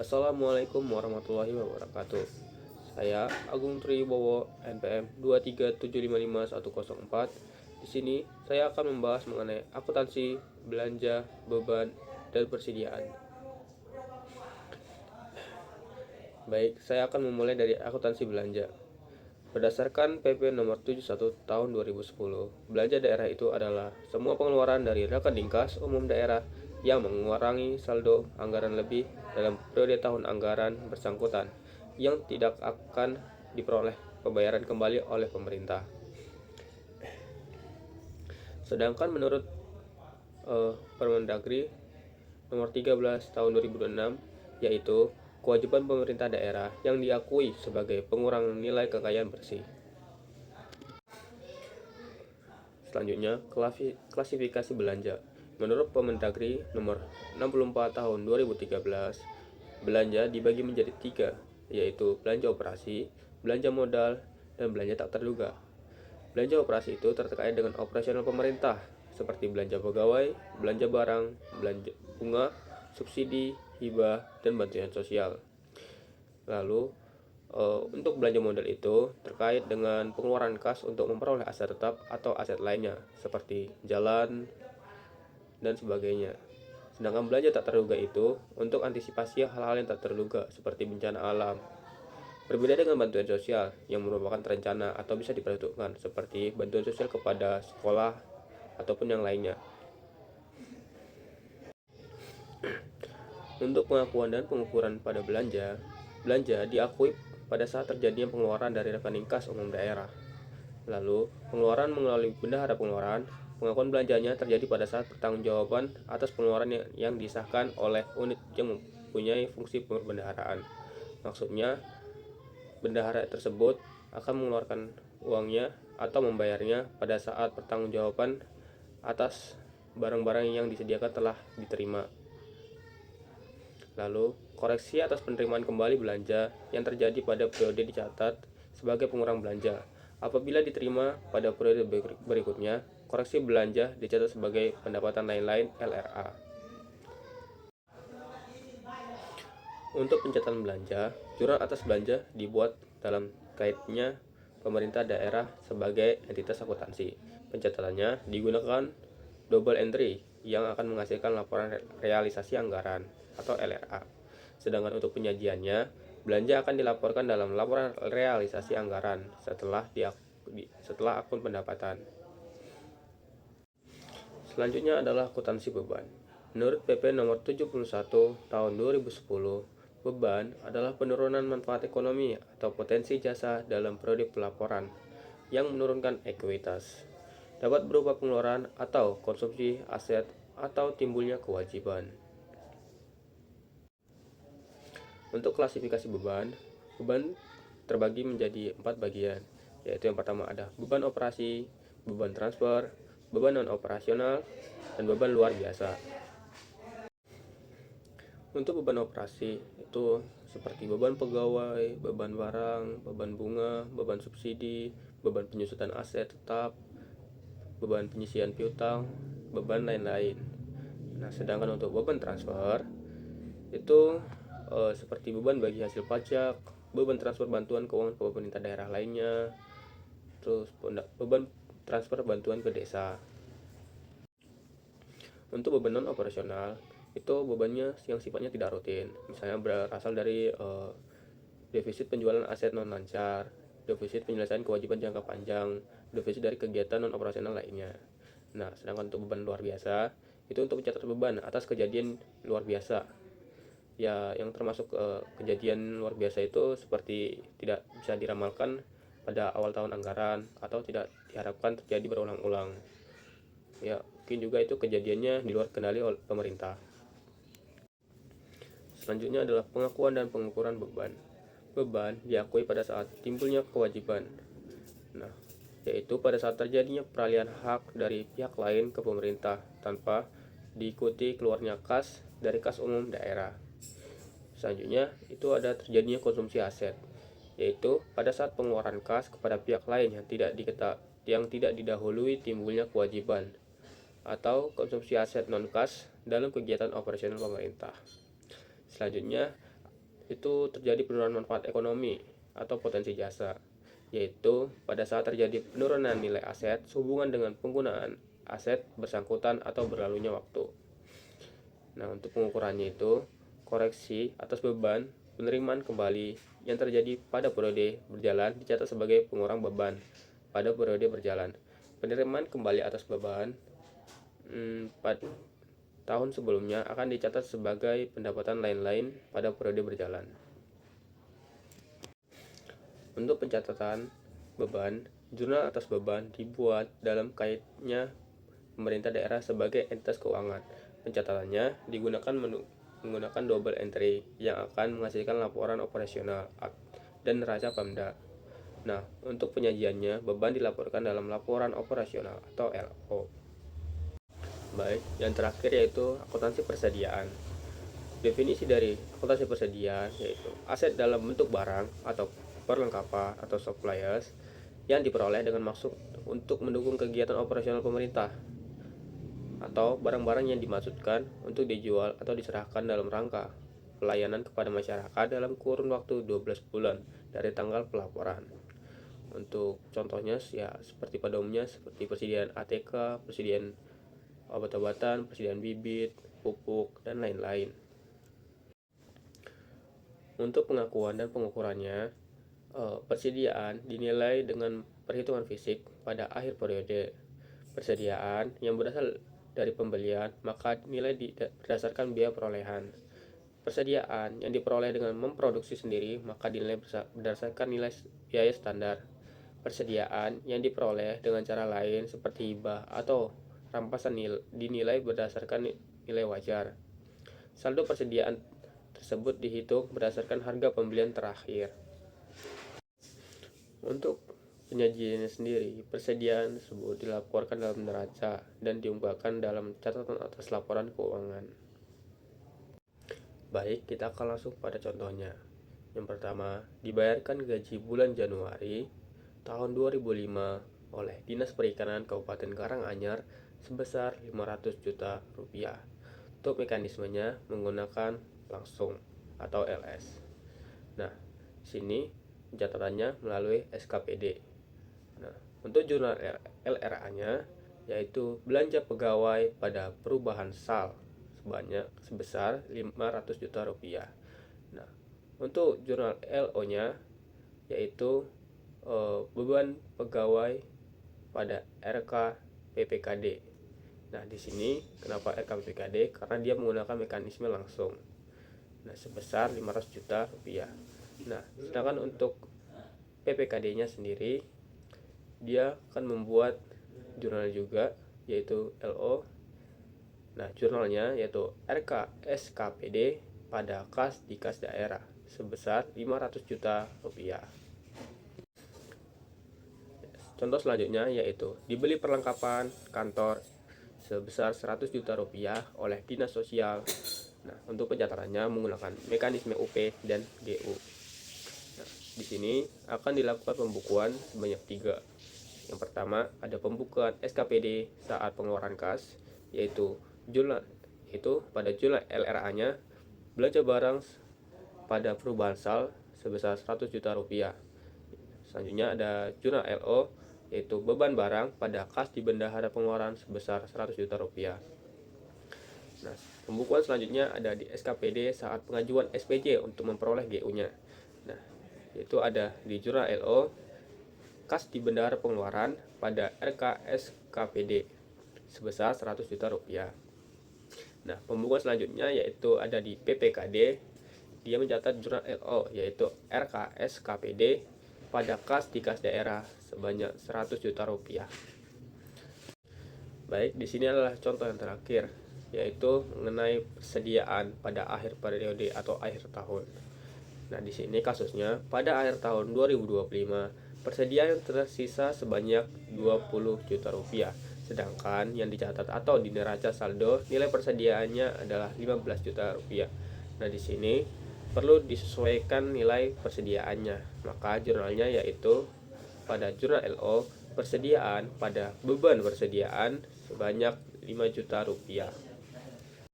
Assalamualaikum warahmatullahi wabarakatuh. Saya Agung Tribowo, NPM 237555104. Di sini saya akan membahas mengenai akuntansi, belanja, beban, dan persediaan. Baik, saya akan memulai dari akuntansi belanja. Berdasarkan PP nomor 71 tahun 2010, belanja daerah itu adalah semua pengeluaran dari rekening kas umum daerah yang mengurangi saldo anggaran lebih dalam periode tahun anggaran bersangkutan yang tidak akan diperoleh pembayaran kembali oleh pemerintah. Sedangkan menurut Permendagri nomor 13 tahun 2006, yaitu kewajiban pemerintah daerah yang diakui sebagai pengurangan nilai kekayaan bersih. Selanjutnya, klasifikasi belanja. Menurut Permendagri nomor 64 tahun 2013, belanja dibagi menjadi 3, yaitu belanja operasi, belanja modal, dan belanja tak terduga. Belanja operasi itu terkait dengan operasional pemerintah, seperti belanja pegawai, belanja barang, belanja bunga, subsidi, hibah, dan bantuan sosial. Lalu, untuk belanja modal itu terkait dengan pengeluaran kas untuk memperoleh aset tetap atau aset lainnya seperti jalan dan sebagainya. Sedangkan belanja tak terduga itu untuk antisipasi hal-hal yang tak terduga seperti bencana alam. Berbeda dengan bantuan sosial yang merupakan terencana atau bisa diperhitungkan seperti bantuan sosial kepada sekolah ataupun yang lainnya. Untuk pengakuan dan pengukuran pada belanja diakui pada saat terjadinya pengeluaran dari rekening kas umum daerah. Lalu, pengeluaran melalui bendahara pengeluaran, pengakuan belanjanya terjadi pada saat pertanggungjawaban atas pengeluaran yang disahkan oleh unit yang mempunyai fungsi perbendaharaan. Maksudnya, bendahara tersebut akan mengeluarkan uangnya atau membayarnya pada saat pertanggungjawaban atas barang-barang yang disediakan telah diterima. Lalu, koreksi atas penerimaan kembali belanja yang terjadi pada periode dicatat sebagai pengurang belanja. Apabila diterima pada periode berikutnya, koreksi belanja dicatat sebagai pendapatan lain-lain LRA. Untuk pencatatan belanja, jurnal atas belanja dibuat dalam kaitnya pemerintah daerah sebagai entitas akuntansi. Pencatatannya digunakan double entry yang akan menghasilkan laporan realisasi anggaran atau LRA. Sedangkan untuk penyajiannya, belanja akan dilaporkan dalam laporan realisasi anggaran setelah akun pendapatan. Selanjutnya adalah akuntansi beban. Menurut PP nomor 71 tahun 2010, beban adalah penurunan manfaat ekonomi atau potensi jasa dalam periode pelaporan yang menurunkan ekuitas. Dapat berupa pengeluaran atau konsumsi aset atau timbulnya kewajiban. Untuk klasifikasi beban terbagi menjadi 4 bagian, yaitu yang pertama ada beban operasi, beban transfer, beban non-operasional, dan beban luar biasa. Untuk beban operasi itu seperti beban pegawai, beban barang, beban bunga, beban subsidi, beban penyusutan aset tetap, beban penyisian piutang, beban lain-lain. Nah, sedangkan untuk beban transfer itu seperti beban bagi hasil pajak, beban transfer bantuan keuangan ke pemerintah daerah lainnya, terus beban transfer bantuan ke desa. Untuk beban non operasional itu bebannya yang sifatnya tidak rutin, misalnya berasal dari defisit penjualan aset non lancar, defisit penyelesaian kewajiban jangka panjang, defisit dari kegiatan non operasional lainnya. Nah, sedangkan untuk beban luar biasa itu untuk mencatat beban atas kejadian luar biasa. Ya, yang termasuk kejadian luar biasa itu seperti tidak bisa diramalkan pada awal tahun anggaran atau tidak diharapkan terjadi berulang-ulang. Ya, mungkin juga itu kejadiannya di luar kendali oleh pemerintah. Selanjutnya adalah pengakuan dan pengukuran beban. Beban diakui pada saat timbulnya kewajiban. Nah, yaitu pada saat terjadinya peralihan hak dari pihak lain ke pemerintah tanpa diikuti keluarnya kas dari kas umum daerah. Selanjutnya, itu ada terjadinya konsumsi aset, yaitu pada saat pengeluaran kas kepada pihak lain yang tidak didahului timbulnya kewajiban atau konsumsi aset non kas dalam kegiatan operasional pemerintah. Selanjutnya itu terjadi penurunan manfaat ekonomi atau potensi jasa, yaitu pada saat terjadi penurunan nilai aset sehubungan dengan penggunaan aset bersangkutan atau berlalunya waktu. Nah, untuk pengukurannya itu koreksi atas beban penerimaan kembali yang terjadi pada periode berjalan dicatat sebagai pengurang beban pada periode berjalan. Penerimaan kembali atas beban pada tahun sebelumnya akan dicatat sebagai pendapatan lain-lain pada periode berjalan. Untuk pencatatan beban, jurnal atas beban dibuat dalam kaitnya pemerintah daerah sebagai entitas keuangan. Pencatatannya menggunakan double entry yang akan menghasilkan laporan operasional dan neraca Pemda. Nah, untuk penyajiannya, beban dilaporkan dalam laporan operasional atau LO. Baik, yang terakhir yaitu akuntansi persediaan. Definisi dari akuntansi persediaan yaitu aset dalam bentuk barang atau perlengkapan atau suppliers yang diperoleh dengan maksud untuk mendukung kegiatan operasional pemerintah, atau barang-barang yang dimaksudkan untuk dijual atau diserahkan dalam rangka pelayanan kepada masyarakat dalam kurun waktu 12 bulan dari tanggal pelaporan. Untuk contohnya ya seperti pada umumnya seperti persediaan ATK, persediaan obat-obatan, persediaan bibit, pupuk, dan lain-lain. Untuk pengakuan dan pengukurannya, persediaan dinilai dengan perhitungan fisik pada akhir periode. Persediaan yang berasal dari pembelian maka nilai berdasarkan biaya perolehan. Persediaan yang diperoleh dengan memproduksi sendiri maka dinilai berdasarkan nilai biaya standar. Persediaan yang diperoleh dengan cara lain seperti hibah atau rampasan dinilai berdasarkan nilai wajar. Saldo persediaan tersebut dihitung berdasarkan harga pembelian terakhir. Untuk penyajiannya sendiri, persediaan tersebut dilaporkan dalam neraca dan diunggahkan dalam catatan atas laporan keuangan. Baik, kita akan langsung pada contohnya. Yang pertama, dibayarkan gaji bulan Januari tahun 2005 oleh Dinas Perikanan Kabupaten Karanganyar sebesar 500 juta rupiah. Untuk mekanismenya menggunakan langsung atau LS. Nah, sini catatannya melalui SKPD. Nah, untuk jurnal LRA-nya yaitu belanja pegawai pada perubahan SAL sebesar 500 juta rupiah. Nah, untuk jurnal LO-nya yaitu beban pegawai pada RK PPKD. Nah, di sini kenapa RK PPKD? Karena dia menggunakan mekanisme langsung. Nah, sebesar 500 juta rupiah. Nah, sedangkan untuk PPKD-nya sendiri dia akan membuat jurnal juga yaitu LO. Nah, jurnalnya yaitu RK SKPD pada kas di kas daerah sebesar 500 juta rupiah. Contoh selanjutnya yaitu dibeli perlengkapan kantor sebesar 100 juta rupiah oleh Dinas Sosial. Nah, untuk pencatatannya menggunakan mekanisme UP dan GU. Nah, di sini akan dilakukan pembukuan sebanyak 3. Yang pertama ada pembukuan SKPD saat pengeluaran kas, yaitu pada jurnal LRA-nya belanja barang pada perubahan SAL sebesar 100 juta rupiah. Selanjutnya ada jurnal LO, yaitu beban barang pada kas di bendahara pengeluaran sebesar 100 juta rupiah. Nah, pembukuan selanjutnya ada di SKPD saat pengajuan SPJ untuk memperoleh GU-nya. Nah, yaitu ada di jurnal LO kas di bendahara pengeluaran pada RK SKPD sebesar 100 juta rupiah. Nah, pembukuan selanjutnya yaitu ada di PPKD. Dia mencatat jurnal LO yaitu RK SKPD pada kas di kas daerah sebanyak 100 juta rupiah. Baik, di sini adalah contoh yang terakhir, yaitu mengenai persediaan pada akhir periode atau akhir tahun. Nah, di sini kasusnya pada akhir tahun 2025 persediaan yang tersisa sebanyak 20 juta rupiah, sedangkan yang dicatat atau di neraca saldo nilai persediaannya adalah 15 juta rupiah. Nah, di sini perlu disesuaikan nilai persediaannya, maka jurnalnya yaitu pada jurnal LO persediaan pada beban persediaan sebanyak 5 juta rupiah.